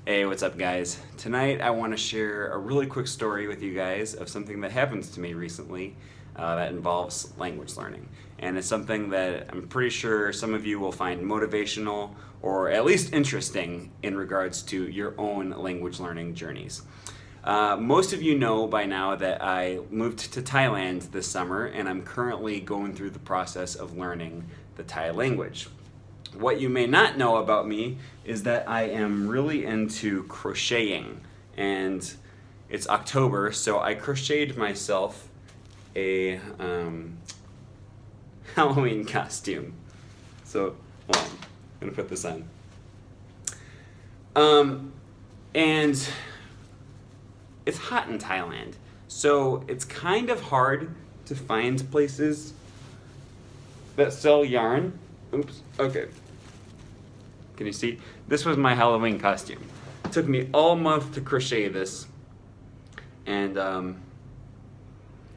Hey, what's up, guys? Tonight I want to share a really quick story with you guys of something that happens to me recently that involves language learning. And it's something that I'm pretty sure some of you will find motivational or at least interesting in regards to your own language learning journeys. Most of you know by now that I moved to Thailand this summer and I'm currently going through the process of learning the Thai language. What you may not know about me is that I am really into crocheting, and it's October, so I crocheted myself a Halloween costume. So, hold on, I'm gonna put this on. And it's hot in Thailand, so it's kind of hard to find places that sell yarn. Oops, okay. Can you see? This was my Halloween costume. It took me all month to crochet this. And I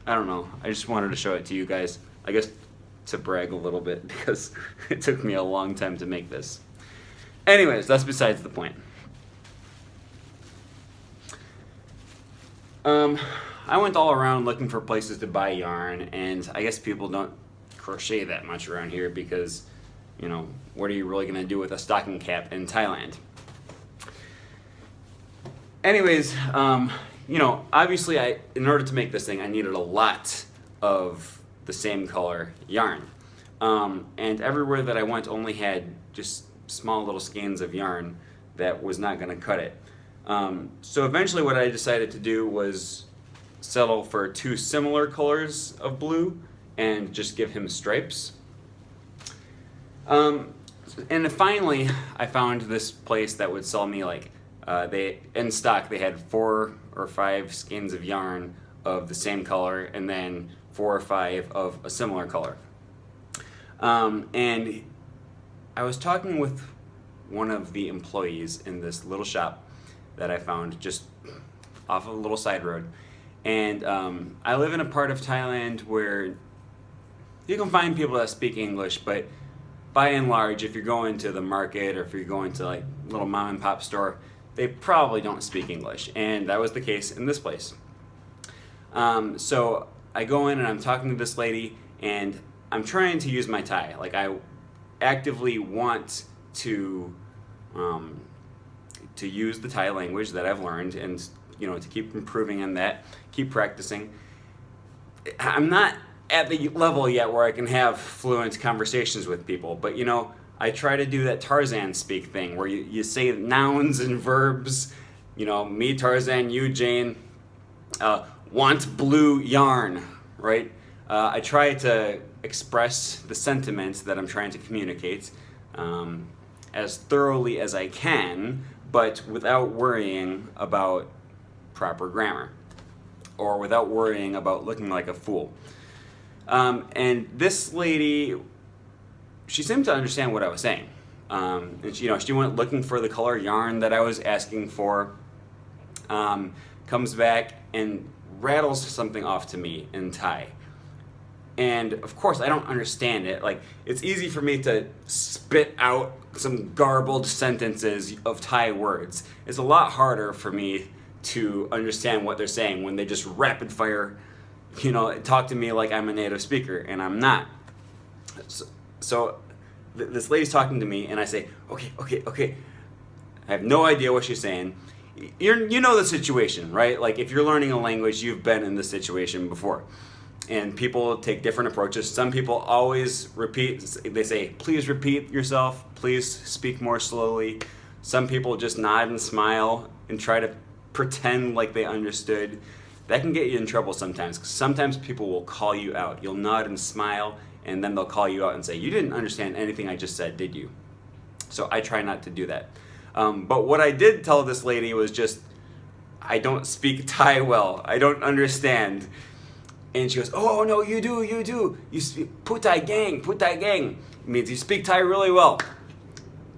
don't know. I just wanted to show it to you guys. I guess to brag a little bit because it took me a long time to make this. Anyways, that's besides the point. I went all around looking for places to buy yarn, and I guess people don't crochet that much around here because, you know, what are you really going to do with a stocking cap in Thailand? Anyways, obviously in order to make this thing, I needed a lot of the same color yarn. And everywhere that I went only had just small little skeins of yarn that was not going to cut it. So eventually what I decided to do was settle for two similar colors of blue and just give him stripes. And finally, I found this place that would sell me in stock they had 4 or 5 skeins of yarn of the same color and then 4 or 5 of a similar color. And I was talking with one of the employees in this little shop that I found just off of a little side road. And I live in a part of Thailand where you can find people that speak English, but by and large, if you're going to the market or if you're going to like little mom and pop store, they probably don't speak English, and that was the case in this place. So I go in and I'm talking to this lady, and I'm trying to use my Thai. Like I actively want to use the Thai language that I've learned, and to keep improving in that, keep practicing. I'm not at the level yet where I can have fluent conversations with people, but I try to do that Tarzan speak thing where you say nouns and verbs, me Tarzan, you Jane, want blue yarn, right? I try to express the sentiments that I'm trying to communicate as thoroughly as I can, but without worrying about proper grammar or without worrying about looking like a fool. And this lady, she seemed to understand what I was saying. And she went looking for the color yarn that I was asking for, comes back and rattles something off to me in Thai. And of course, I don't understand it. Like, it's easy for me to spit out some garbled sentences of Thai words. It's a lot harder for me to understand what they're saying when they just rapid fire talk to me like I'm a native speaker, and I'm not. So this lady's talking to me, and I say, okay. I have no idea what she's saying. You know the situation, right? Like, if you're learning a language, you've been in this situation before. And people take different approaches. Some people always repeat. They say, please repeat yourself. Please speak more slowly. Some people just nod and smile and try to pretend like they understood. That can get you in trouble sometimes, because sometimes people will call you out. You'll nod and smile, and then they'll call you out and say, you didn't understand anything I just said, did you? So I try not to do that. But what I did tell this lady was just, I don't speak Thai well. I don't understand. And she goes, oh, no, you do. You speak Putai gang. It means you speak Thai really well.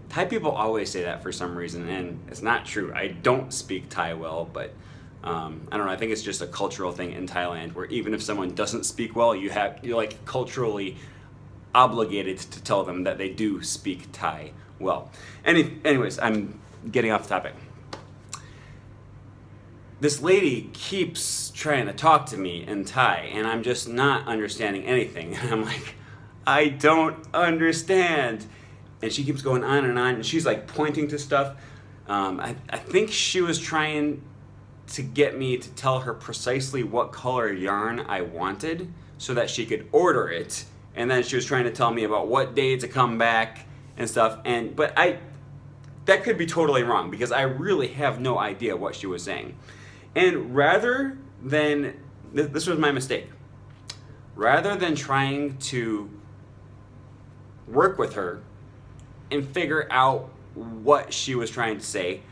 Thai people always say that for some reason, and it's not true. I don't speak Thai well, but I don't know. I think it's just a cultural thing in Thailand where even if someone doesn't speak well, you're like culturally obligated to tell them that they do speak Thai well. Anyways, I'm getting off topic. this lady keeps trying to talk to me in Thai, and I'm just not understanding anything. And I'm like, I don't understand. And she keeps going on, and she's like pointing to stuff. I think she was trying to get me to tell her precisely what color yarn I wanted so that she could order it. And then she was trying to tell me about what day to come back and stuff. But that could be totally wrong because I really have no idea what she was saying. And rather than, this was my mistake, rather than trying to work with her and figure out what she was trying to say,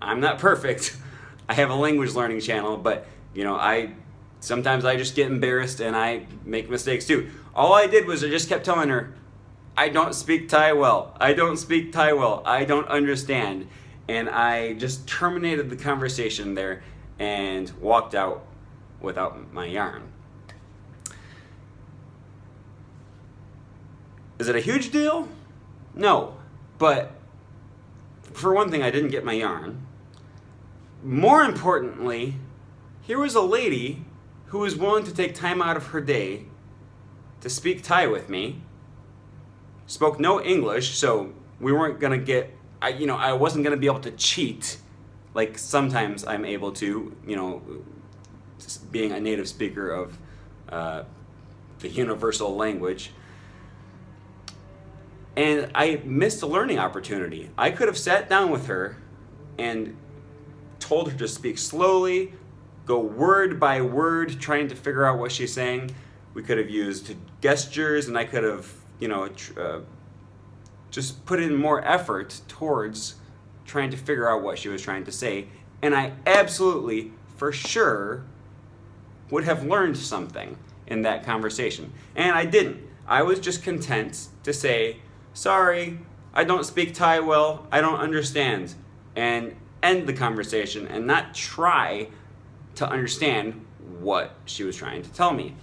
I'm not perfect. I have a language learning channel, but sometimes I just get embarrassed and I make mistakes too. All I did was I just kept telling her, I don't speak Thai well. I don't speak Thai well. I don't understand. And I just terminated the conversation there and walked out without my yarn. Is it a huge deal? No. But for one thing, I didn't get my yarn. More importantly, here was a lady who was willing to take time out of her day to speak Thai with me, spoke no English, so we weren't going to get, I wasn't going to be able to cheat like sometimes I'm able to, being a native speaker of the universal language. And I missed a learning opportunity. I could have sat down with her and told her to speak slowly, go word by word, trying to figure out what she's saying. We could have used gestures, and I could have, just put in more effort towards trying to figure out what she was trying to say. And I absolutely, for sure, would have learned something in that conversation. And I didn't. I was just content to say, sorry, I don't speak Thai well, I don't understand, and end the conversation and not try to understand what she was trying to tell me.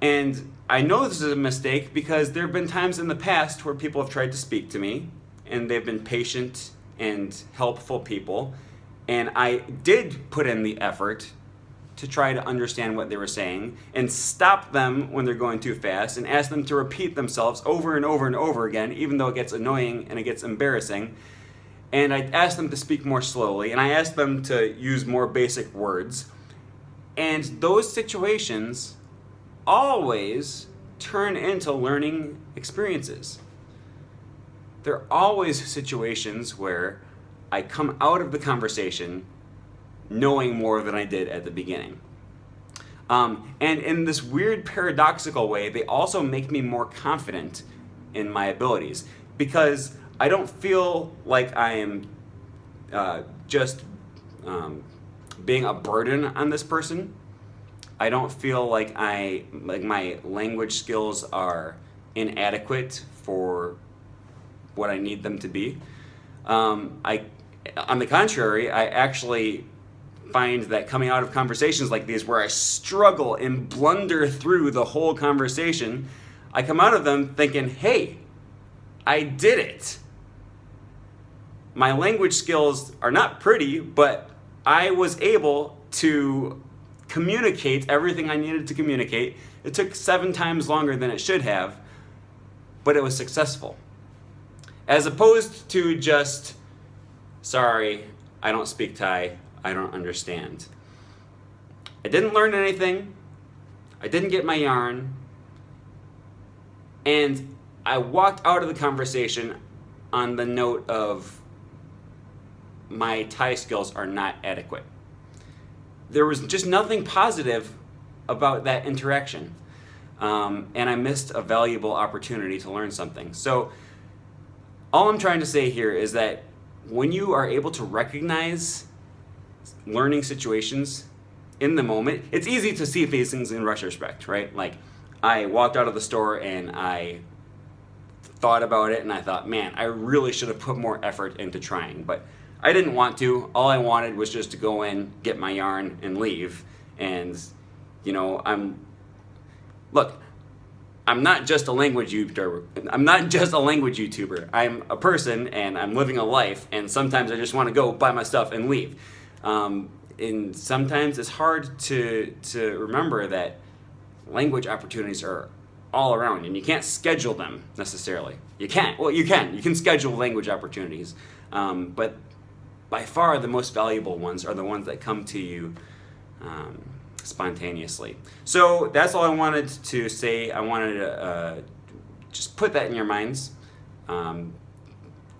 And I know this is a mistake because there have been times in the past where people have tried to speak to me and they've been patient and helpful people, and I did put in the effort to try to understand what they were saying and stop them when they're going too fast and ask them to repeat themselves over and over and over again, even though it gets annoying and it gets embarrassing. And I asked them to speak more slowly, and I asked them to use more basic words. And those situations always turn into learning experiences. There are always situations where I come out of the conversation knowing more than I did at the beginning. And in this weird paradoxical way, they also make me more confident in my abilities because I don't feel like I am just being a burden on this person. I don't feel like my language skills are inadequate for what I need them to be. On the contrary, I actually find that coming out of conversations like these where I struggle and blunder through the whole conversation, I come out of them thinking, hey, I did it. My language skills are not pretty, but I was able to communicate everything I needed to communicate. It took 7 times longer than it should have, but it was successful. As opposed to just, sorry, I don't speak Thai, I don't understand. I didn't learn anything, I didn't get my yarn, and I walked out of the conversation on the note of my Thai skills are not adequate. There was just nothing positive about that interaction, and I missed a valuable opportunity to learn something. So all I'm trying to say here is that when you are able to recognize learning situations in the moment, it's easy to see these things in retrospect, right? Like, I walked out of the store and I thought about it and I thought, man, I really should have put more effort into trying, but I didn't want to. All I wanted was just to go in, get my yarn, and leave. And, I'm I'm not just a language YouTuber. I'm not just a language YouTuber. I'm a person, and I'm living a life, and sometimes I just want to go buy my stuff and leave. And sometimes it's hard to remember that language opportunities are all around, and you can't schedule them necessarily. You can't. Well, you can. You can schedule language opportunities, but by far the most valuable ones are the ones that come to you spontaneously. So that's all I wanted to say. I wanted to just put that in your minds,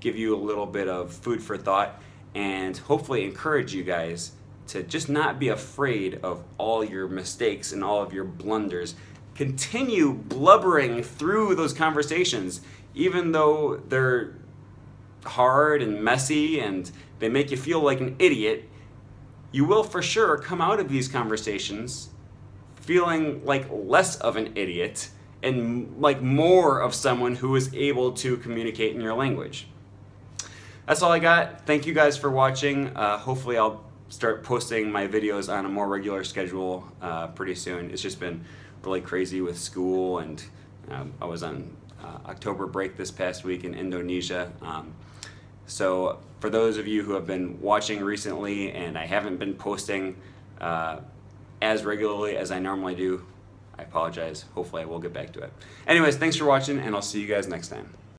give you a little bit of food for thought, and hopefully encourage you guys to just not be afraid of all your mistakes and all of your blunders. Continue blubbering through those conversations, even though they're hard and messy and they make you feel like an idiot. You will for sure come out of these conversations feeling like less of an idiot and like more of someone who is able to communicate in your language. That's all I got. Thank you guys for watching. Hopefully I'll start posting my videos on a more regular schedule pretty soon. It's just been really crazy with school, and I was on October break this past week in Indonesia. So for those of you who have been watching recently and I haven't been posting as regularly as I normally do, I apologize. Hopefully I will get back to it. Anyways, thanks for watching, and I'll see you guys next time.